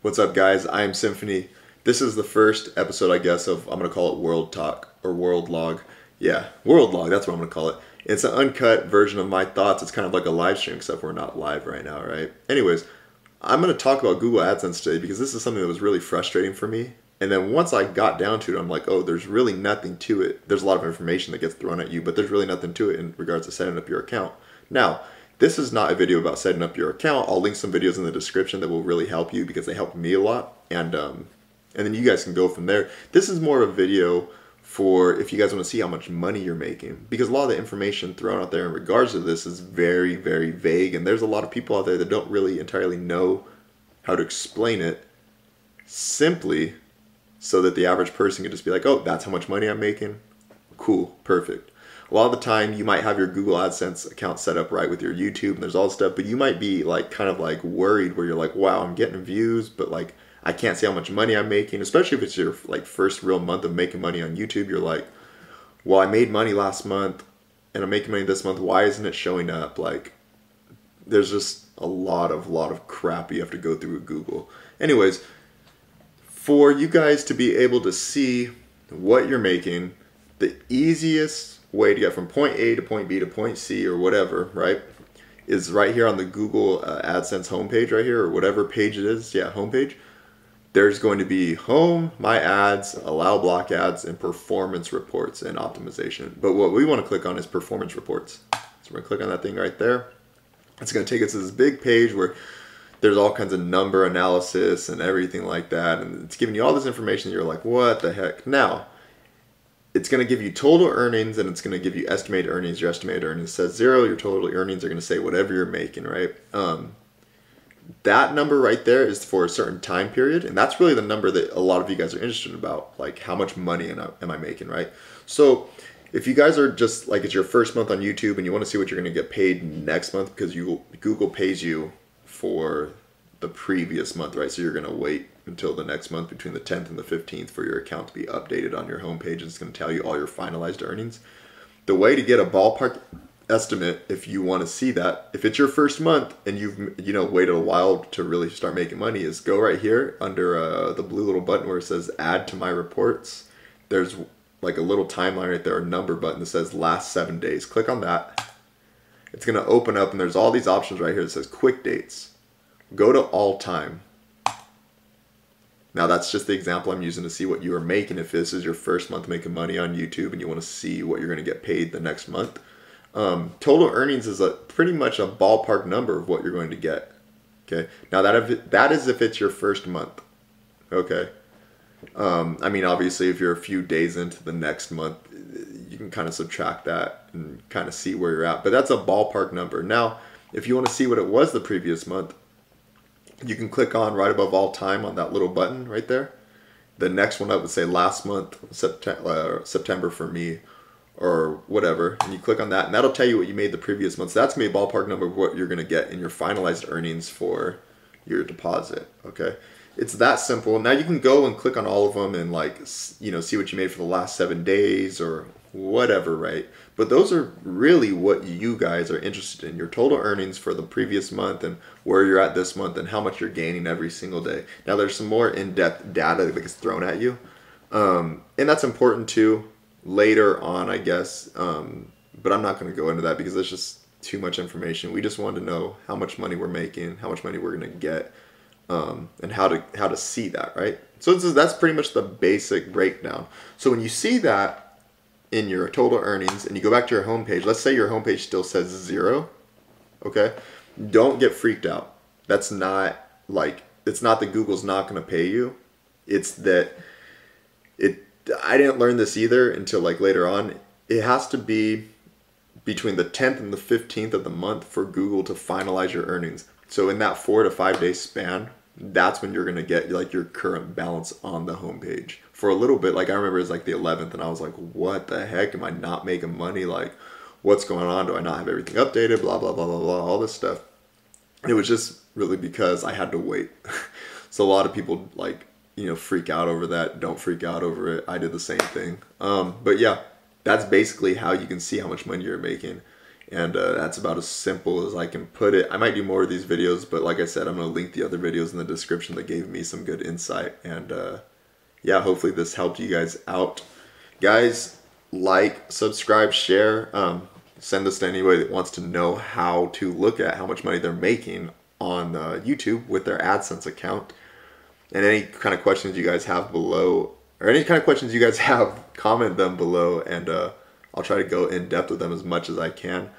What's up, guys? Iamsymphony. This is the first episode, I guess, of, I'm going to call it World Talk or World Log. Yeah, World Log, that's what I'm going to call it. It's an uncut version of my thoughts. It's kind of like a live stream, except we're not live right now, right? Anyways, I'm going to talk about Google AdSense today because this is something that was really frustrating for me. And then once I got down to it, I'm like, oh, there's really nothing to it. There's a lot of information that gets thrown at you, but there's really nothing to it in regards to setting up your account. Now, this is not a video about setting up your account. I'll link some videos in the description that will really help you because they helped me a lot. And then you guys can go from there. This is more of a video for if you guys want to see how much money you're making. Because a lot of the information thrown out there in regards to this is very, very vague. And there's a lot of people out there that don't really entirely know how to explain it simply so that the average person can just be like, oh, that's how much money I'm making. Cool, perfect. A lot of the time you might have your Google AdSense account set up right with your YouTube and there's all this stuff, but you might be like kind of like worried where you're like, wow, I'm getting views, but like I can't see how much money I'm making, especially if it's your like first real month of making money on YouTube. You're like, well, I made money last month and I'm making money this month. Why isn't it showing up? Like there's just a lot of crap you have to go through with Google. Anyways, for you guys to be able to see what you're making, the easiest way to get from point A to point B to point C or whatever, right, is right here on the Google AdSense homepage right here, or whatever page it is. Yeah, homepage. There's going to be home, my ads, allow block ads, and performance reports and optimization. But what we want to click on is performance reports. So we're going to click on that thing right there. It's going to take us to this big page where there's all kinds of number analysis and everything like that. And it's giving you all this information. You're like, what the heck? Now, it's going to give you total earnings and it's going to give you estimated earnings. Your estimated earnings says 0. Your total earnings are going to say whatever you're making, right? That number right there is for a certain time period. And that's really the number that a lot of you guys are interested about. Like, how much money am I making, right? So if you guys are just like, it's your first month on YouTube and you want to see what you're going to get paid next month because Google pays you for the previous month, right? So you're going to wait until the next month between the 10th and the 15th for your account to be updated on your homepage. It's going to tell you all your finalized earnings. The way to get a ballpark estimate, if you want to see that, if it's your first month and you've waited a while to really start making money, is go right here under the blue little button where it says add to my reports. There's like a little timeline right there, a number button that says last 7 days. Click on that. It's going to open up and there's all these options right here that says quick dates. Go to all time. Now that's just the example I'm using to see what you are making if this is your first month making money on YouTube and you want to see what you're going to get paid the next month. Total earnings is pretty much a ballpark number of what you're going to get. Okay. Now that is if it's your first month. Okay. I mean, obviously if you're a few days into the next month, you can kind of subtract that and kind of see where you're at, but that's a ballpark number. Now, if you want to see what it was the previous month, you can click on right above all time on that little button right there. The next one up would say last month, September for me, or whatever. And you click on that and that'll tell you what you made the previous month. So that's going to be a ballpark number of what you're going to get in your finalized earnings for your deposit. Okay. It's that simple. Now you can go and click on all of them and like, see what you made for the last 7 days or whatever, right? But those are really what you guys are interested in, your total earnings for the previous month and where you're at this month and how much you're gaining every single day. Now there's some more in-depth data that gets thrown at you. And that's important too later on, I guess. But I'm not going to go into that because it's just too much information. We just wanted to know how much money we're making, how much money we're going to get, and how to see that, right? So that's pretty much the basic breakdown. So when you see that in your total earnings and you go back to your homepage, let's say your homepage still says 0, okay? Don't get freaked out. That's not like, it's not that Google's not going to pay you. It's that I didn't learn this either until like later on. It has to be between the 10th and the 15th of the month for Google to finalize your earnings. So in that 4 to 5 day span, that's when you're going to get like your current balance on the homepage. For a little bit, like I remember it was like the 11th and I was like, what the heck? Am I not making money? Like, what's going on? Do I not have everything updated? Blah, blah, blah, blah, blah, all this stuff. And it was just really because I had to wait. So a lot of people like, freak out over that. Don't freak out over it. I did the same thing. But yeah, that's basically how you can see how much money you're making. And that's about as simple as I can put it. I might do more of these videos, but like I said, I'm going to link the other videos in the description that gave me some good insight. And yeah, hopefully this helped you guys out. Guys, like, subscribe, share. Send this to anybody that wants to know how to look at how much money they're making on YouTube with their AdSense account. And any kind of questions you guys have below, or any kind of questions you guys have, comment them below, and I'll try to go in depth with them as much as I can.